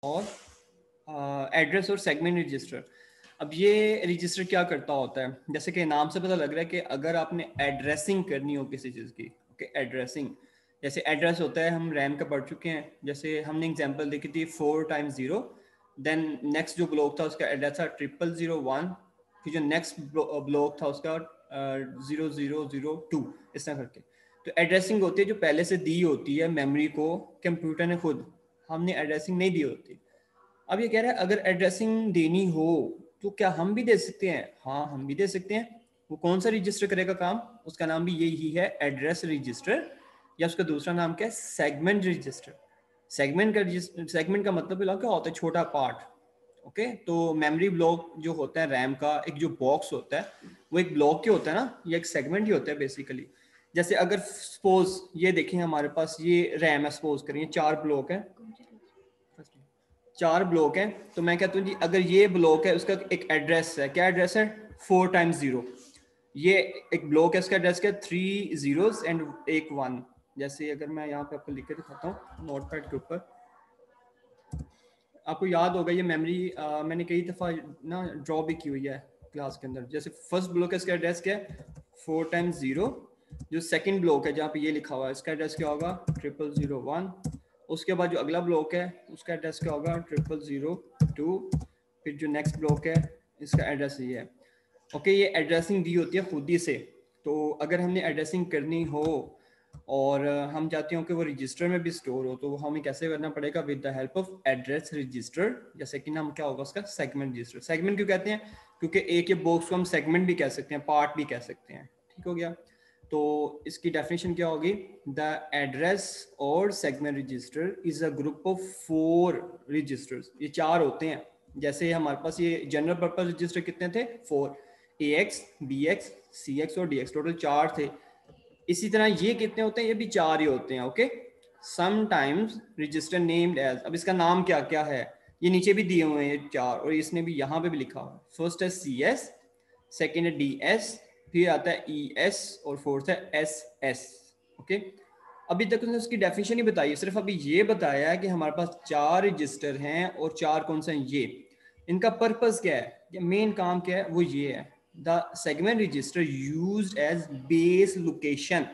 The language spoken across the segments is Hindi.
और एड्रेस और सेगमेंट रजिस्टर। अब ये रजिस्टर क्या करता होता है, जैसे कि नाम से पता लग रहा है कि अगर आपने एड्रेसिंग करनी हो किसी चीज़ की, ओके, एड्रेसिंग, जैसे एड्रेस होता है, हम रैम का पढ़ चुके हैं, जैसे हमने एग्जांपल देखी थी 4 टाइम्स 0, देन नेक्स्ट जो ब्लॉक था उसका एड्रेस था 0001, फिर जो नेक्स्ट ब्लॉक था उसका 0002, इस तरह करके। तो एड्रेसिंग होती है जो पहले से दी होती है मेमोरी को कंप्यूटर ने खुद, हमने एड्रेसिंग नहीं दी होती। अब ये कह रहा है अगर एड्रेसिंग देनी हो तो क्या हम भी दे सकते हैं? हाँ, हम भी दे सकते हैं। वो कौन सा रजिस्टर करेगा काम? उसका नाम भी यही है, एड्रेस रजिस्टर, या उसका दूसरा नाम क्या है, सेगमेंट रजिस्टर। सेगमेंट का मतलब क्या होता है, छोटा पार्ट। ओके, तो मेमोरी ब्लॉक जो होता है रैम का, एक जो बॉक्स होता है वो एक ब्लॉक ही होता है ना, ये एक सेगमेंट ही होता है बेसिकली। जैसे अगर सपोज ये देखें हमारे पास ये रैम है, सपोज करिए 4 ब्लॉक है, 4 ब्लॉक हैं, तो मैं कहता हूँ जी अगर ये ब्लॉक है उसका एक एड्रेस है, क्या एड्रेस है, 4 टाइम्स 0। ये एक ब्लॉक है, इसका एड्रेस क्या है, 3 zeros एंड 1 1। जैसे अगर मैं यहाँ पे आपको लिख के दिखाता हूँ नोटपैड के ऊपर, आपको याद होगा ये मेमोरी मैंने कई दफ़ा ना ड्रॉ भी की हुई है क्लास के अंदर। जैसे फर्स्ट ब्लॉक है, इसका एड्रेस क्या है, 4 टाइम्स 0। जो सेकंड ब्लॉक है जहाँ पे ये लिखा हुआ है, इसका एड्रेस क्या होगा, 0001। उसके बाद जो अगला ब्लॉक है उसका एड्रेस क्या होगा, 0002। फिर जो नेक्स्ट ब्लॉक है इसका एड्रेस ये है। ओके, ये एड्रेसिंग दी होती है खुद ही से। तो अगर हमने एड्रेसिंग करनी हो और हम चाहते हो कि वो रजिस्टर में भी स्टोर हो, तो हमें कैसे करना पड़ेगा, with the help of address register, या सेकंड नाम क्या होगा उसका, सेगमेंट रजिस्टर। सेगमेंट क्यों कहते हैं, क्योंकि एक ही बॉक्स को हम सेगमेंट भी कह सकते हैं, पार्ट भी कह सकते हैं। ठीक हो गया। तो इसकी डेफिनेशन क्या होगी, द एड्रेस और segment register is a group of 4 registers. ये 4 होते हैं। जैसे हमारे पास ये जनरल पर्पस रजिस्टर कितने थे, 4, AX, BX, CX और DX, टोटल 4 थे। इसी तरह ये कितने होते हैं, ये भी 4 ही होते हैं। Okay, sometimes register named as, अब इसका नाम क्या क्या है, ये नीचे भी दिए हुए हैं 4, और इसने भी यहाँ पे भी लिखा हुआ है। फर्स्ट है CS, सेकेंड है DS, फिर आता है ES और फोर्थ है SS। ओके, अभी तक उसने उसकी डेफिनेशन ही बताई है, सिर्फ अभी ये बताया है कि हमारे पास 4 रजिस्टर हैं और 4 कौन से हैं ये, इनका पर्पस क्या है, या मेन काम क्या है, वो ये है, the segment register used as base location,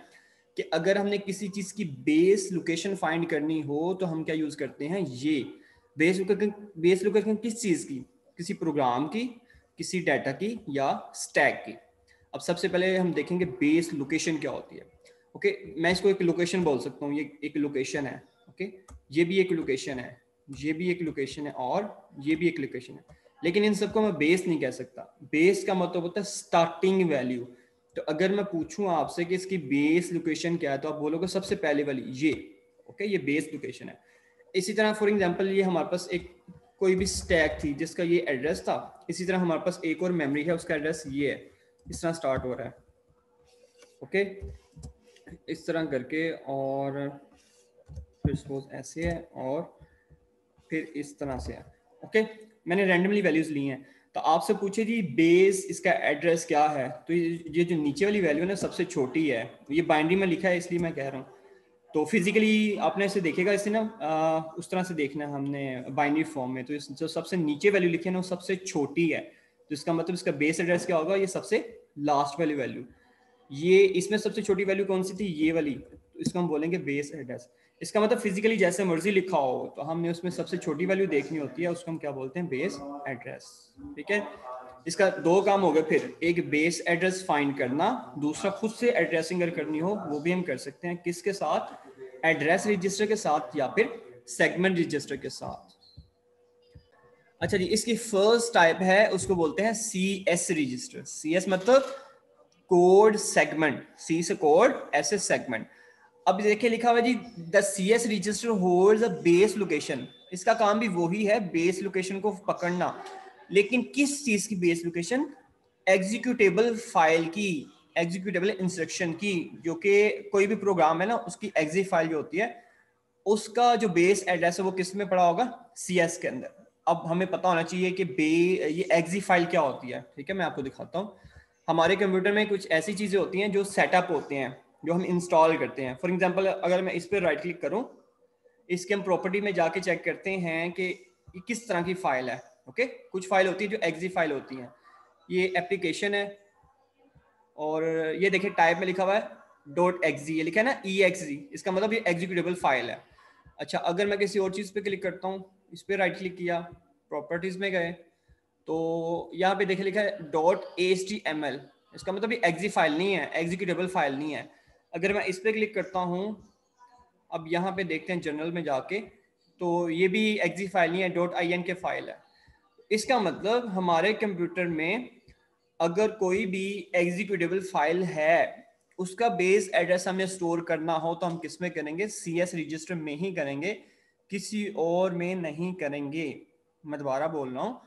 कि अगर हमने किसी चीज की बेस लोकेशन फाइंड करनी हो तो हम क्या यूज करते हैं, ये बेस लोकेशन किस चीज की, किसी प्रोग्राम की, किसी डाटा की, या स्टैक की। अब सबसे पहले हम देखेंगे बेस लोकेशन क्या होती है। ओके, मैं इसको एक लोकेशन बोल सकता हूँ, ये एक लोकेशन है। ओके, ये भी एक लोकेशन है, ये भी एक लोकेशन है, और ये भी एक लोकेशन है, लेकिन इन सबको मैं बेस नहीं कह सकता। बेस का मतलब होता है स्टार्टिंग वैल्यू। तो अगर मैं पूछूं आपसे कि इसकी बेस लोकेशन क्या है, तो आप बोलोगे सबसे पहले वाली ये। ओके, ये बेस लोकेशन है। इसी तरह फॉर एग्जांपल ये हमारे पास एक कोई भी स्टैक थी जिसका ये एड्रेस था, इसी तरह हमारे पास एक और मेमोरी है, उसका एड्रेस ये है, इस तरह स्टार्ट हो रहा है। ओके, इस तरह करके, और फिर सपोज ऐसे है, और फिर इस तरह से है। ओके, मैंने रैंडमली वैल्यूज ली हैं। तो आपसे पूछे जी बेस इसका एड्रेस क्या है, तो ये जो नीचे वाली वैल्यू है ना सबसे छोटी है, ये बाइनरी में लिखा है इसलिए मैं कह रहा हूँ। तो फिजिकली आपने इसे देखेगा, इसे ना उस तरह से देखना है हमने बाइनरी फॉर्म में। तो जो सबसे नीचे वैल्यू लिखी है ना वो सबसे छोटी है, तो इसका मतलब इसका बेस एड्रेस क्या होगा, ये सबसे लास्ट वाली वैल्यू। ये इसमें सबसे छोटी वैल्यू कौन सी थी, ये वाली, तो इसको हम बोलेंगे बेस एड्रेस। इसका मतलब फिजिकली जैसे मर्जी लिखा हो, तो हमने उसमें सबसे छोटी वैल्यू देखनी होती है, उसको हम क्या बोलते हैं, बेस एड्रेस। ठीक है, इसका 2 काम हो गए फिर, एक बेस एड्रेस फाइंड करना, दूसरा खुद से एड्रेसिंग अगर करनी हो वो भी हम कर सकते हैं, किसके साथ, एड्रेस रजिस्टर के साथ या फिर सेगमेंट रजिस्टर के साथ। अच्छा जी, इसकी फर्स्ट टाइप है उसको बोलते हैं CS रजिस्टर। CS मतलब कोड सेगमेंट, C से कोड, S से सेगमेंट। अब देखिए लिखा हुआ जी, the CS register holds a base location. इसका काम भी वही है, बेस लोकेशन को पकड़ना, लेकिन किस चीज की बेस लोकेशन, एग्जीक्यूटेबल फाइल की, एग्जीक्यूटेबल इंस्ट्रक्शन की, जो कि कोई भी प्रोग्राम है ना उसकी एग्जी फाइल जो होती है, उसका जो बेस एड्रेस है वो किस में पड़ा होगा, CS के अंदर। अब हमें पता होना चाहिए कि ये एग्जी फाइल क्या होती है। ठीक है, मैं आपको दिखाता हूँ। हमारे कंप्यूटर में कुछ ऐसी चीजें होती हैं जो सेटअप होते हैं, जो हम इंस्टॉल करते हैं। फॉर एग्जांपल अगर मैं इस पर राइट क्लिक करूं, इसके हम प्रॉपर्टी में जाके चेक करते हैं कि कि किस तरह की फाइल है। ओके, कुछ फाइल होती है जो एक्जी फाइल होती है, ये एप्लीकेशन है, और ये देखिए टाइप में लिखा हुआ है .exe, ये लिखा है ना exe, इसका मतलब ये एग्जीक्यूटेबल फाइल है। अच्छा, अगर मैं किसी और चीज़ पे क्लिक करता हूँ, इस पर राइट क्लिक किया, प्रॉपर्टीज में गए, तो यहाँ पे देखिए लिखा है .html, इसका मतलब ये एक्जी फाइल नहीं है, एग्जीक्यूटेबल फाइल नहीं है। अगर मैं इस पर क्लिक करता हूँ, अब यहाँ पे देखते हैं जनरल में जाके, तो ये भी एक्जी फाइल नहीं है, .in के फाइल है। इसका मतलब हमारे कंप्यूटर में अगर कोई भी एग्जीक्यूटेबल फाइल है, उसका बेस एड्रेस हमें स्टोर करना हो तो हम किस में करेंगे? CS रजिस्टर में ही करेंगे, किसी और में नहीं करेंगे। मैं दोबारा बोल रहा हूँ,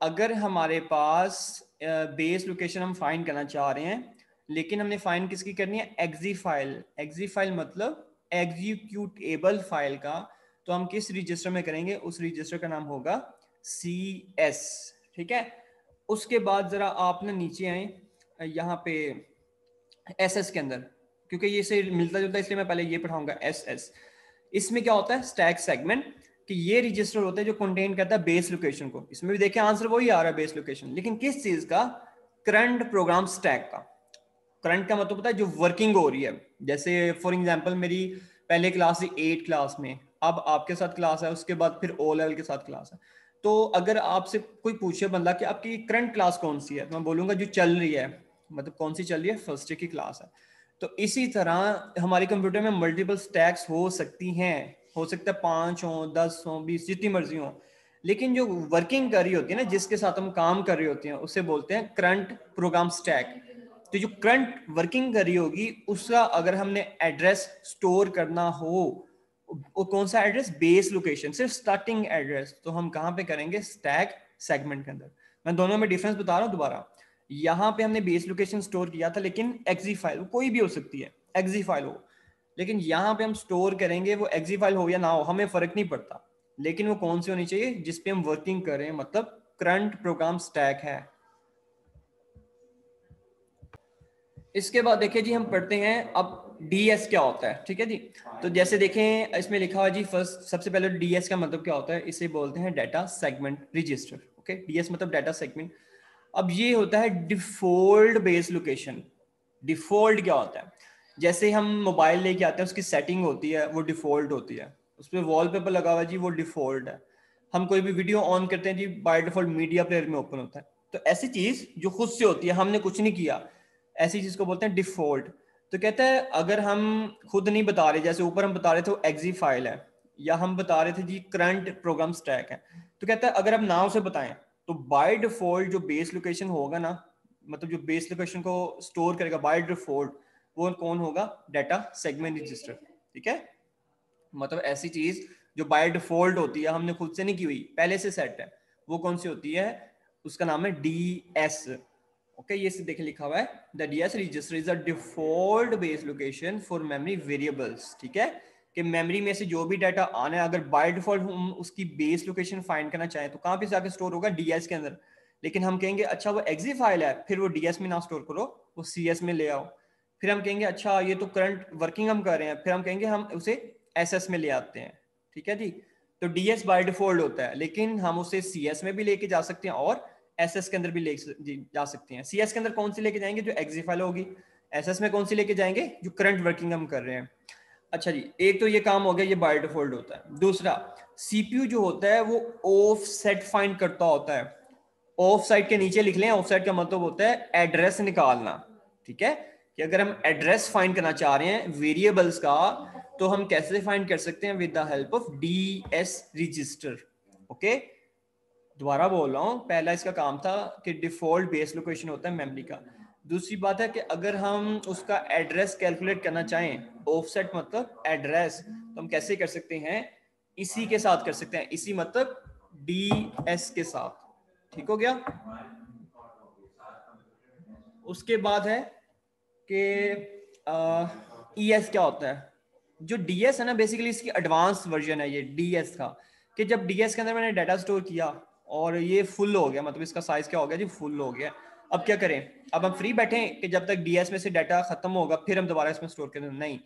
अगर हमारे पास बेस लोकेशन हम फाइंड करना चाह रहे हैं, लेकिन हमने फाइंड किसकी करनी है? Exe file. एक्जी फाइल मतलब एग्जीक्यूटेबल फाइल का, तो हम किस रजिस्टर में करेंगे? उस रजिस्टर का नाम होगा CS। ठीक है, उसके बाद जरा आप ना नीचे आए यहाँ पे SS के अंदर, क्योंकि ये से मिलता जुलता है इसलिए मैं पहले ये पढ़ाऊंगा SS। इसमें क्या होता है? स्टैक सेगमेंट, कि ये रजिस्टर होता है जो कंटेन करता है बेस लोकेशन को। इसमें भी देखिए आंसर वही आ रहा है, बेस लोकेशन, लेकिन किस चीज का? करंट प्रोग्राम स्टैक का। करंट का मतलब पता है जो वर्किंग हो रही है। जैसे फॉर एग्जांपल मेरी पहले क्लास थी 8 क्लास में, अब आपके साथ क्लास है, उसके बाद फिर O लेवल के साथ क्लास है। तो अगर आपसे कोई पूछे बंदा कि आपकी करंट क्लास कौन सी है, तो मैं बोलूंगा जो चल रही है, मतलब कौन सी चल रही है? फर्स्ट ईयर की क्लास है। तो इसी तरह हमारे कंप्यूटर में मल्टीपल स्टैक्स हो सकती हैं, हो सकता है 5 हो, 10 हो, 20, जितनी मर्जी हो, लेकिन जो वर्किंग कर रही होती है ना, जिसके साथ हम काम कर रही होती हैं, उसे बोलते हैं करंट प्रोग्राम स्टैक। तो जो करंट वर्किंग कर रही होगी, उसका अगर हमने एड्रेस स्टोर करना हो, वो कौन सा एड्रेस? बेस लोकेशन, सिर्फ स्टार्टिंग एड्रेस, तो हम कहाँ पे करेंगे? स्टैक सेगमेंट के अंदर। मैं दोनों में डिफरेंस बता रहा हूँ दोबारा। यहाँ पे हमने बेस लोकेशन स्टोर किया था, लेकिन एक्जी फाइल, कोई भी हो सकती है, एक्जी फाइल हो, लेकिन यहाँ पे हम स्टोर करेंगे, वो एक्जी फाइल हो या ना हो हमें फर्क नहीं पड़ता, लेकिन वो कौन सी होनी चाहिए? जिसपे हम वर्किंग करें, मतलब करंट प्रोग्राम स्टैक है। इसके बाद देखिए जी, हम पढ़ते हैं अब DS क्या होता है। ठीक है जी, तो जैसे देखें इसमें लिखा हुआ जी, फर्स्ट सबसे पहले DS का मतलब क्या होता है? इसे बोलते हैं data segment register. Okay, DS मतलब डाटा सेगमेंट। अब ये होता है डिफॉल्ट बेस लोकेशन। डिफॉल्ट क्या होता है? जैसे हम मोबाइल लेके आते हैं, उसकी सेटिंग होती है, वो डिफॉल्ट होती है, उस पर वॉलपेपर लगा हुआ है जी, वो डिफॉल्ट है। हम कोई भी वीडियो ऑन करते हैं जी, बाय डिफॉल्ट मीडिया प्लेयर में ओपन होता है। तो ऐसी चीज जो खुद से होती है, हमने कुछ नहीं किया, ऐसी चीज को बोलते हैं डिफॉल्ट। तो कहता है अगर हम खुद नहीं बता रहे, जैसे ऊपर हम बता रहे थे वो एक्जी फाइल है, या हम बता रहे थे जी करंट प्रोग्राम स्टैक है, तो कहता है अगर हम नाम से बताएं, तो बाय डिफॉल्ट जो बेस लोकेशन होगा ना, मतलब जो बेस लोकेशन को स्टोर करेगा बाय डिफॉल्ट, वो कौन होगा? Data segment register. ठीक है, मतलब ऐसी चीज जो बाय डिफॉल्ट होती है, हमने खुद से नहीं की हुई, पहले से सेट है, वो कौन सी होती है? उसका नाम है DS। ओके, ये देखे लिखा हुआ है, the DS register is a default base location for memory variables. ठीक है, कि मेमोरी में से जो भी डाटा आना है, अगर बाय डिफॉल्ट हम उसकी बेस लोकेशन फाइंड करना चाहें, तो कहाँ पे जाकर स्टोर होगा? DS के अंदर। लेकिन हम कहेंगे अच्छा वो एक्जी फाइल है, फिर वो DS में ना स्टोर करो, वो CS में ले आओ। फिर हम कहेंगे अच्छा ये तो करंट वर्किंग हम कर रहे हैं, फिर हम कहेंगे हम उसे SS में ले आते हैं। ठीक है जी, तो DS बाय डिफॉल्ट होता है, लेकिन हम उसे CS में भी लेके जा सकते हैं और SS के अंदर भी ले जा सकते हैं। CS के अंदर कौन सी लेके जाएंगे? जो एक्जी फाइल होगी। SS में कौन सी लेके जाएंगे? जो करंट वर्किंग हम कर रहे हैं। अच्छा जी, एक तो ये काम हो गया, ये बाय डिफॉल्ट होता है। दूसरा, CPU जो होता है वो ऑफ सेट फाइंड करता होता है। ऑफ साइड के नीचे लिख लें, ऑफ साइड का मतलब होता है एड्रेस निकालना। ठीक है, कि अगर हम एड्रेस फाइंड करना चाह रहे हैं वेरिएबल्स का, तो हम कैसे फाइंड कर सकते हैं? With the help of DS register. Okay, दोबारा बोल रहा हूं, पहला इसका काम था कि डिफॉल्ट बेस लोकेशन होता है मेमोरी का। दूसरी बात है कि अगर हम उसका एड्रेस कैलकुलेट करना चाहें, ऑफसेट मतलब एड्रेस, तो हम कैसे कर सकते हैं? इसी के साथ कर सकते हैं, इसी मतलब DS के साथ। ठीक हो गया। उसके बाद है कि ES क्या होता है? जो DS है ना, बेसिकली इसकी एडवांस वर्जन है ये DS का, कि जब DS के अंदर मैंने डाटा स्टोर किया और ये फुल हो गया, मतलब इसका साइज क्या हो गया जी? फुल हो गया। अब क्या करें? अब हम फ्री बैठे कि जब तक DS में से डाटा खत्म होगा फिर हम दोबारा इसमें स्टोर करें? नहीं,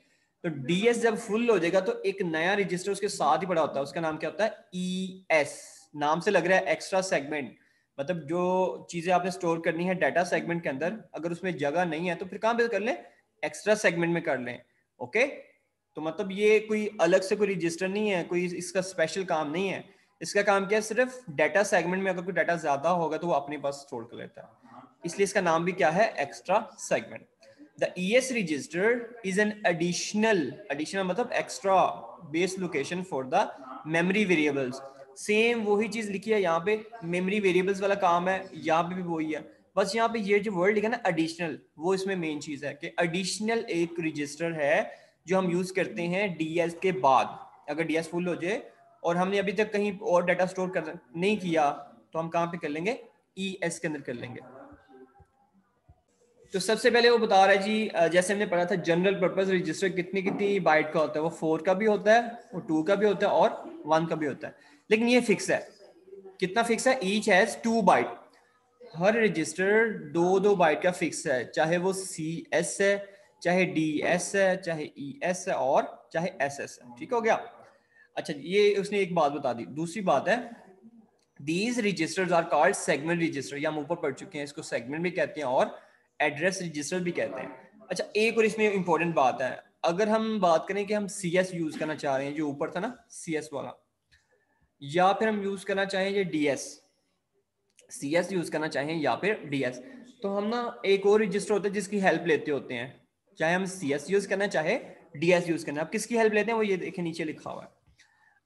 तो DS जब फुल हो जाएगा तो एक नया रजिस्टर उसके साथ ही पड़ा होता है, उसका नाम क्या होता है? ES। नाम से लग रहा है एक्स्ट्रा सेगमेंट, मतलब जो चीजें आपने स्टोर करनी है डाटा सेगमेंट के अंदर, अगर उसमें जगह नहीं है तो फिर कहाँ पे कर लें, एक्स्ट्रा सेगमेंट में कर लें। ओके, तो मतलब ये कोई अलग से कोई रजिस्टर नहीं है, कोई इसका स्पेशल काम नहीं है। इसका काम क्या है, सिर्फ डाटा सेगमेंट में अगर कोई डाटा ज्यादा होगा तो वो अपने पास स्टोर कर लेता है, इसलिए इसका नाम भी क्या है, extra segment. The ES register is an additional मतलब extra base location for the memory variables। Same वही चीज लिखी है यहाँ पे, मेमोरी वेरिएबल्स वाला काम है, यहाँ पे भी वही है, बस यहाँ पे ये जो वर्ड लिखा है ना एडिशनल, वो इसमें मेन चीज है कि एडिशनल एक रजिस्टर है जो हम यूज करते हैं डीएस के बाद। अगर डीएस फुल हो जाए और हमने अभी तक कहीं और डाटा स्टोर कर नहीं किया तो हम कहाँ पे कर लेंगे, ईएस के अंदर कर लेंगे। तो सबसे पहले वो बता रहा है जी, जैसे हमने पढ़ा था जनरल पर्पस रजिस्टर कितनी कितनी बाइट का होता है, वो 4 का भी होता है, वो 2 का भी होता है और 1 का भी होता है। लेकिन ये फिक्स है, कितना फिक्स है, ईच हैज 2 बाइट। हर रजिस्टर 2 बाइट का फिक्स है, चाहे वो CS है, चाहे DS है, चाहे ES है और चाहे SS है। ठीक हो गया। अच्छा, ये उसने एक बात बता दी। दूसरी बात है, these registers are called segment register, या हम ऊपर पढ़ चुके हैं, इसको सेगमेंट भी कहते हैं और एड्रेस रजिस्टर भी कहते हैं। अच्छा, एक और इसमें इंपॉर्टेंट बात है, अगर हम बात करें कि हम CS यूज करना चाह रहे हैं, जो ऊपर था ना CS वाला, या फिर हम यूज करना चाहें ये DS, CS यूज करना चाहें या फिर DS, तो हम ना एक और रजिस्टर होता है जिसकी हेल्प लेते होते हैं, चाहे हम CS यूज करना चाहे DS यूज करना। अब किसकी हेल्प लेते हैं, वो ये देखें नीचे लिखा हुआ है,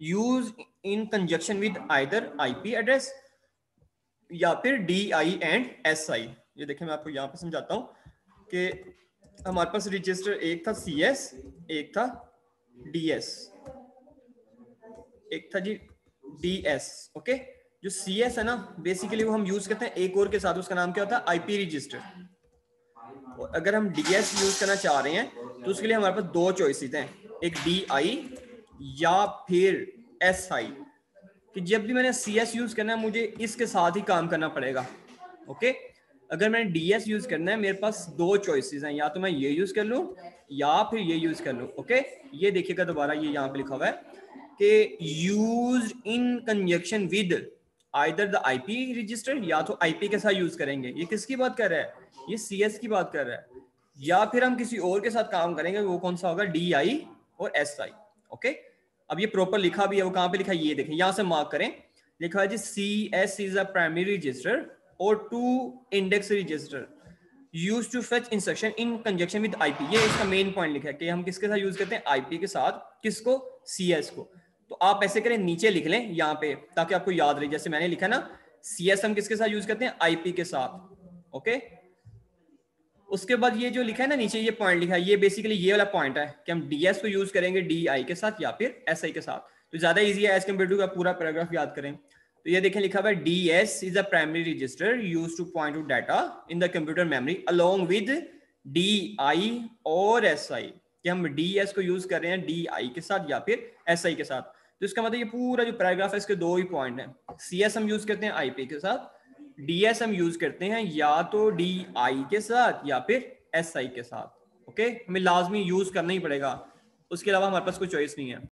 use in conjunction with either IP address या फिर DI एंड SI। ये देखें, मैं आपको यहाँ पे समझाता हूँ कि हमारे पास रजिस्टर एक था CS, एक था DS, एक था जी DS। ओके, जो CS है ना बेसिकली वो हम यूज करते हैं एक और के साथ, उसका नाम क्या होता है, IP रजिस्टर। और अगर हम DS यूज करना चाह रहे हैं तो उसके लिए हमारे पास 2 चॉइसेस हैं, एक DI या फिर SI, कि जब भी मैंने CS यूज करना है मुझे इसके साथ ही काम करना पड़ेगा। ओके, अगर मैंने DS यूज करना है मेरे पास 2 चॉइसेस हैं, या तो मैं ये यूज कर लूं या फिर ये यूज कर लूं। ओके, ये देखिएगा दोबारा, ये यहाँ पे लिखा हुआ है कि use in conjunction with either the IP register, या तो IP के साथ यूज करेंगे। ये किसकी बात कर रहा है, ये CS की बात कर रहा है। या फिर हम किसी और के साथ काम करेंगे, वो कौन सा होगा, DI और SI। ओके, अब ये प्रॉपर लिखा भी है, वो कहाँ पे लिखा है, ये देखें, यहां से मार्क करें, लिखा है जी CS is a primary register और 2 index register use to fetch instruction in conjunction with IP। ये इसका मेन पॉइंट लिखा है कि हम किसके साथ यूज करते हैं, IP के साथ। किसको, CS को। तो आप ऐसे करें, नीचे लिख लें यहाँ पे ताकि आपको याद रहे, जैसे मैंने लिखा ना, CS हम किसके साथ यूज करते हैं, IP के साथ। ओके, उसके बाद ये जो लिखा है ना नीचे, ये पॉइंट लिखा है, ये बेसिकली ये वाला पॉइंट है कि हम DS को यूज करेंगे DI के साथ या फिर SI के साथ। तो ज्यादा इजी है एज कम्पेयर टू, पूरा पैराग्राफ याद करें। तो ये देखें लिखा हुआ है, DS is a primary register used two point two data in the computer memory along with DI और SI, कि हम DS को यूज कर रहे हैं DI के साथ या फिर SI के साथ। तो इसका मतलब ये पूरा जो पैराग्राफ है इसके 2 ही पॉइंट हैं, CS हम यूज करते हैं IP के साथ, DS हम यूज करते हैं या तो DI के साथ या फिर SI के साथ। ओके, हमें लाजमी यूज करना ही पड़ेगा, उसके अलावा हमारे पास कोई चॉइस नहीं है।